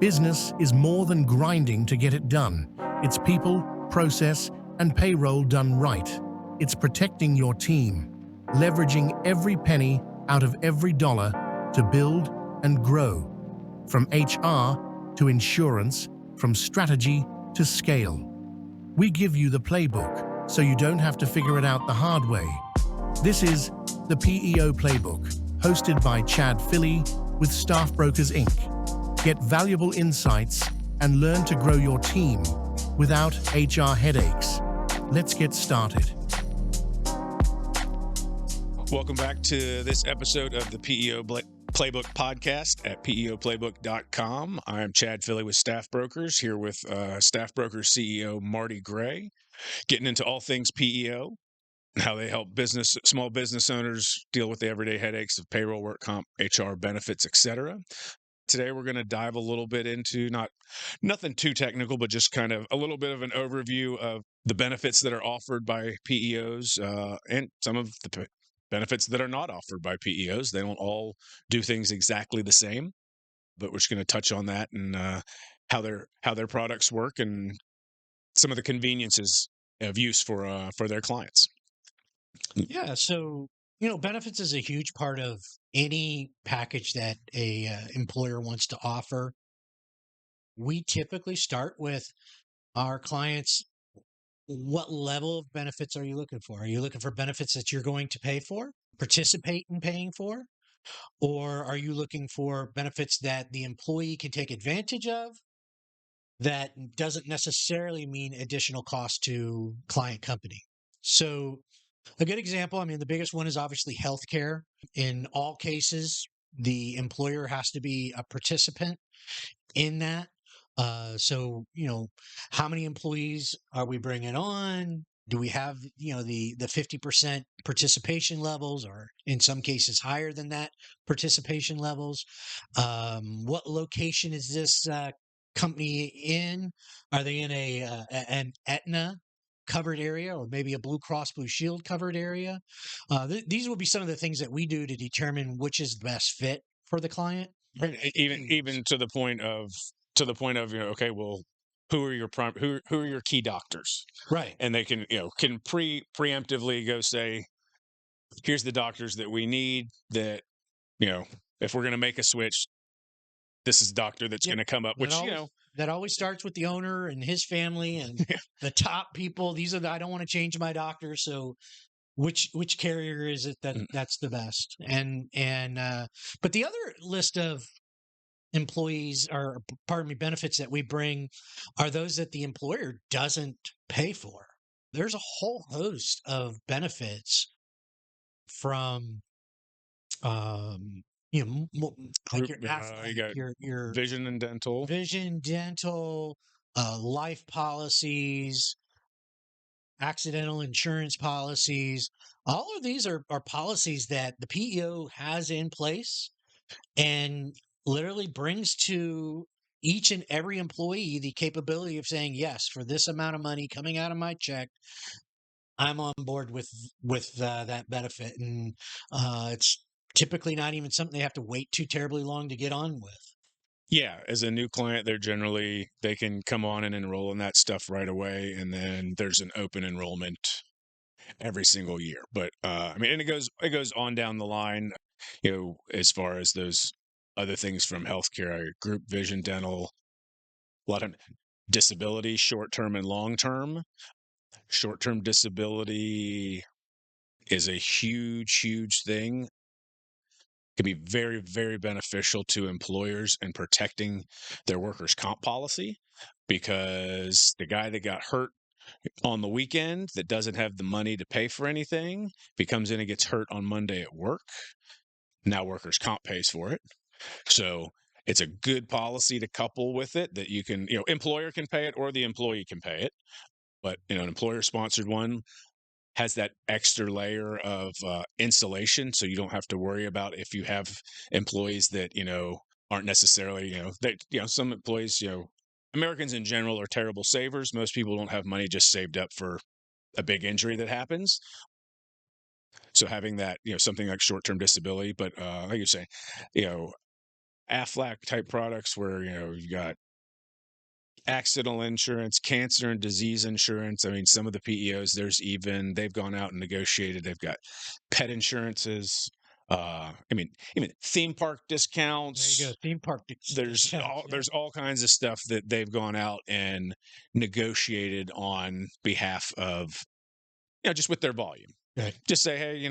Business is more than grinding to get it done. It's people, process, and payroll done right. It's protecting your team, leveraging every penny out of every dollar to build and grow. From HR to insurance, from strategy to scale. We give you the playbook so you don't have to figure it out the hard way. This is the PEO Playbook, hosted by Chad Philly with Staff Brokers Inc. Get valuable insights and learn to grow your team without HR headaches. Let's get started. Welcome back to this episode of the PEO Playbook podcast at PEOPlaybook.com. I'm Chad Philly with Staff Brokers, here with Staff Brokers CEO Marty Gray, getting into all things PEO, how they help small business owners deal with the everyday headaches of payroll, work comp, HR, benefits, etc. Today, we're going to dive a little bit into nothing too technical, but just kind of a little bit of an overview of the benefits that are offered by PEOs and some of the benefits that are not offered by PEOs. They don't all do things exactly the same, but we're just going to touch on that and how their products work and some of the conveniences of use for their clients. Yeah, so benefits is a huge part of any package that a employer wants to offer. We typically start with our clients. What level of benefits are you looking for? Are you looking for benefits that you're going to pay for, participate in paying for? Or are you looking for benefits that the employee can take advantage of that doesn't necessarily mean additional cost to client company? So a good example, the biggest one is obviously healthcare. In all cases, the employer has to be a participant in that. So, how many employees are we bringing on? Do we have, the 50% participation levels, or in some cases higher than that participation levels? What location is this company in? Are they in an Aetna covered area, or maybe a Blue Cross Blue Shield covered area? These will be some of the things that we do to determine which is the best fit for the client. Even to the point of okay, well, who are your key doctors, Right? And they can preemptively go say, here's the doctors that we need, that if we're going to make a switch, this is the doctor that's going to come up, that always starts with the owner and his family and the top people. These are I don't want to change my doctor, so which carrier is it that's the best? But the other list of benefits that we bring are those that the employer doesn't pay for. There's a whole host of benefits from like your vision and dental, life policies, accidental insurance policies. All of these are policies that the PEO has in place and literally brings to each and every employee the capability of saying, yes, for this amount of money coming out of my check, I'm on board with that benefit. And it's typically not even something they have to wait too terribly long to get on with. Yeah, as a new client, they can come on and enroll in that stuff right away, and then there's an open enrollment every single year. But and it goes on down the line, as far as those other things from healthcare, group vision, dental, a lot of disability, short-term and long-term. Short-term disability is a huge thing. Can be very, very beneficial to employers in protecting their workers' comp policy, because the guy that got hurt on the weekend that doesn't have the money to pay for anything, if he comes in and gets hurt on Monday at work, now workers' comp pays for it. So it's a good policy to couple with it, that you can, employer can pay it or the employee can pay it. But, an employer-sponsored one has that extra layer of insulation, so you don't have to worry about if you have employees that, aren't necessarily, some employees, Americans in general are terrible savers. Most people don't have money just saved up for a big injury that happens. So having that, something like short-term disability, but like you say, Aflac type products where, you got accidental insurance, cancer and disease insurance. I mean, some of the PEOs, they've gone out and negotiated. They've got pet insurances. I mean, even theme park There you discounts. go. Theme park discounts. Yeah. There's all kinds of stuff that they've gone out and negotiated on behalf of, just with their volume. Right. Just say, hey,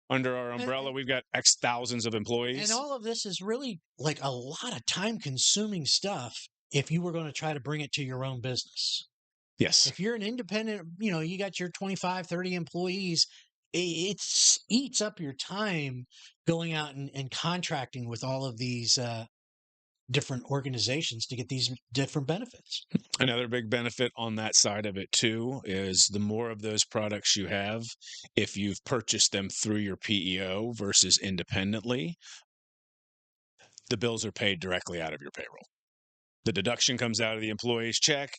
under our umbrella, And, we've got X thousands of employees. and all of this is really like a lot of time consuming stuff if you were going to try to bring it to your own business. Yes. If you're an independent, you got your 25, 30 employees, it eats up your time going out and contracting with all of these different organizations to get these different benefits. Another big benefit on that side of it too is the more of those products you have, if you've purchased them through your PEO versus independently, the bills are paid directly out of your payroll. The deduction comes out of the employee's check.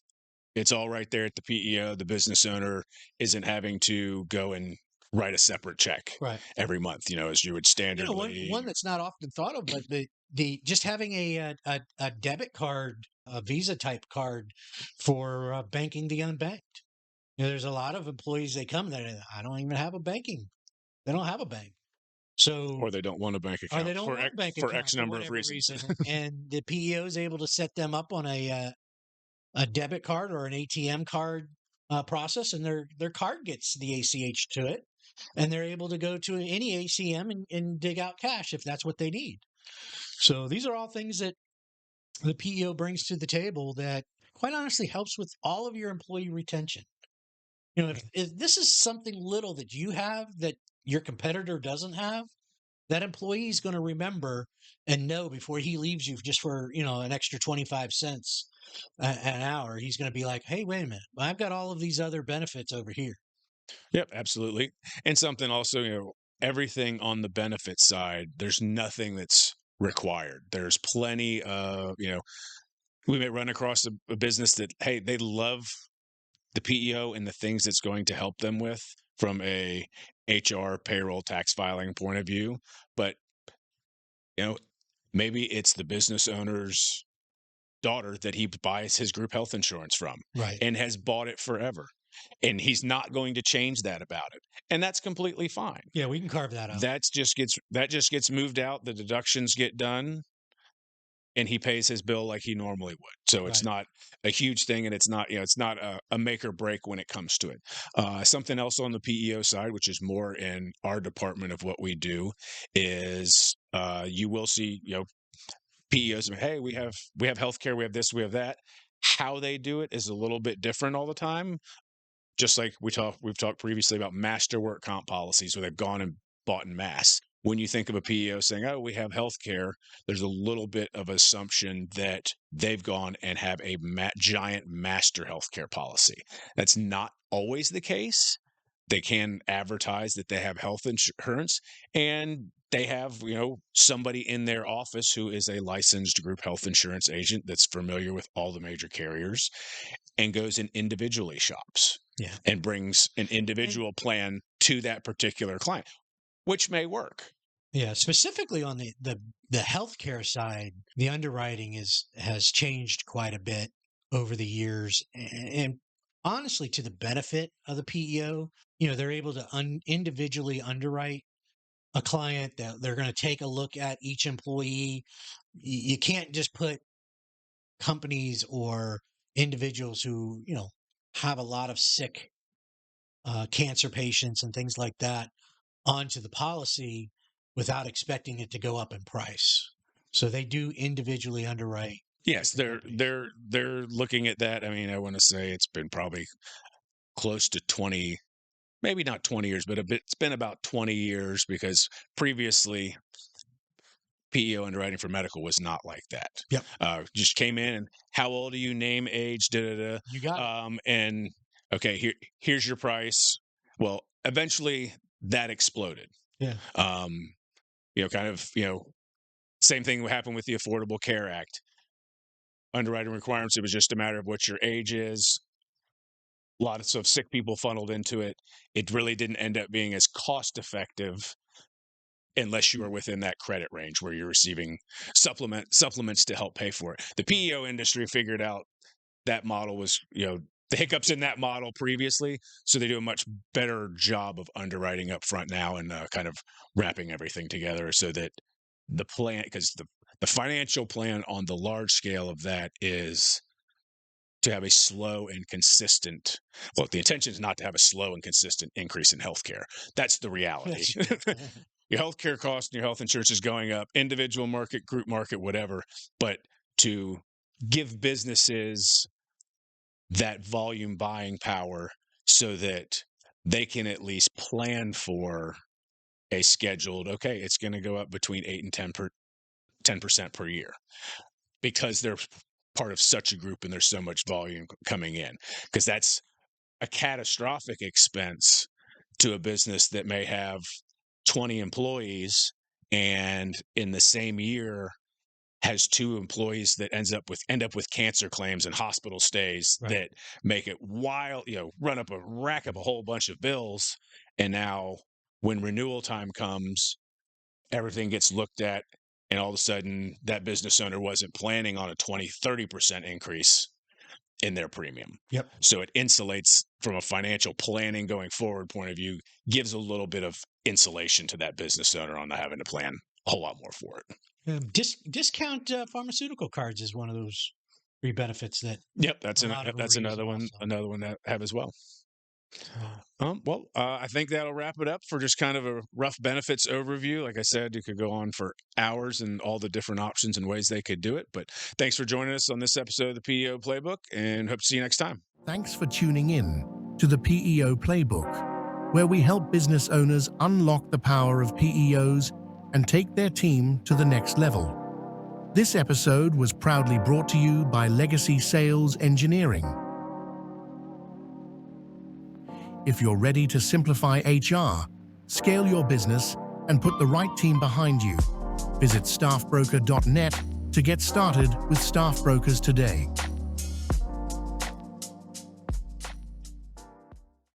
It's all right there at the PEO. The business owner isn't having to go and write a separate check Right. every month, as you would standardly. One that's not often thought of, but the just having a debit card, a Visa type card for banking the unbanked. There's a lot of employees, they come there, I don't even have a banking. They don't have a bank. So Or they don't want a bank or account they don't want a bank for account X for number of whatever reasons. reason, and the PEO is able to set them up on a debit card or an ATM card process, and their card gets the ACH to it, and they're able to go to any ACM and dig out cash if that's what they need. So these are all things that the PEO brings to the table that, quite honestly, helps with all of your employee retention. If this is something little that you have that your competitor doesn't have, that employee is going to remember and know before he leaves you just for, an extra 25 cents an hour. He's going to be like, hey, wait a minute. I've got all of these other benefits over here. Yep, absolutely. And something also, everything on the benefit side, there's nothing that's required. There's plenty of, we may run across a business that, hey, they love the PEO and the things it's going to help them with from a HR, payroll, tax filing point of view. But, maybe it's the business owner's daughter that he buys his group health insurance from Right. and has bought it forever. And he's not going to change that about it. And that's completely fine. Yeah, we can carve that out. That just gets moved out, the deductions get done, and he pays his bill like he normally would. So it's Right. not a huge thing, and it's not, it's not a make or break when it comes to it. Something else on the PEO side, which is more in our department of what we do, is you will see, PEOs, hey, we have healthcare, we have this, we have that. How they do it is a little bit different all the time. Just like we've talked previously about master work comp policies where they've gone and bought en masse. When you think of a PEO saying, oh, we have healthcare, there's a little bit of assumption that they've gone and have a giant master healthcare policy. That's not always the case. They can advertise that they have health insurance, and they have, somebody in their office who is a licensed group health insurance agent that's familiar with all the major carriers and goes and individually shops. Yeah. And brings an individual plan to that particular client, which may work. Yeah, specifically on the healthcare side, the underwriting has changed quite a bit over the years, and honestly, to the benefit of the PEO. They're able to individually underwrite a client. That they're going to take a look at each employee. You can't just put companies or individuals who have a lot of sick cancer patients and things like that onto the policy without expecting it to go up in price. So they do individually underwrite. Yes, they're looking at that. I mean, I want to say it's been probably close to 20, maybe not 20 years, but it's been about 20 years, because previously PEO underwriting for medical was not like that. Yep. Just came in and how old are you, name, age, da da da. You got it. And okay, here's your price. Well, eventually that exploded. Yeah. Kind of, same thing happened with the Affordable Care Act. Underwriting requirements, it was just a matter of what your age is. A lot of sick people funneled into it. It really didn't end up being as cost effective unless you are within that credit range where you're receiving supplements to help pay for it. The PEO industry figured out that model was, the hiccups in that model previously, so they do a much better job of underwriting up front now and kind of wrapping everything together so that the plan, because the financial plan on the large scale of that is to have a slow and consistent, well, the intention is not to have a slow and consistent increase in healthcare. That's the reality. Your healthcare cost and your health insurance is going up, individual market, group market, whatever, but to give businesses that volume buying power so that they can at least plan for a scheduled, okay, it's going to go up between 8 and 10% per year because they're part of such a group and there's so much volume coming in, because that's a catastrophic expense to a business that may have 20 employees and in the same year has 2 employees that end up with cancer claims and hospital stays that make it wild, rack up a whole bunch of bills. And now when renewal time comes, everything gets looked at, and all of a sudden that business owner wasn't planning on a 20-30% increase in their premium. Yep. So it insulates from a financial planning going forward point of view, gives a little bit of insulation to that business owner on not having to plan a whole lot more for it. Discount pharmaceutical cards is one of those free benefits that. Yep, that's another one. Also. Another one that I have as well. I think that'll wrap it up for just kind of a rough benefits overview. Like I said, you could go on for hours and all the different options and ways they could do it. But thanks for joining us on this episode of the PEO Playbook, and hope to see you next time. Thanks for tuning in to the PEO Playbook, where we help business owners unlock the power of PEOs and take their team to the next level. This episode was proudly brought to you by Legacy Sales Engineering. If you're ready to simplify HR, scale your business, and put the right team behind you, visit staffbroker.net to get started with Staff Brokers today.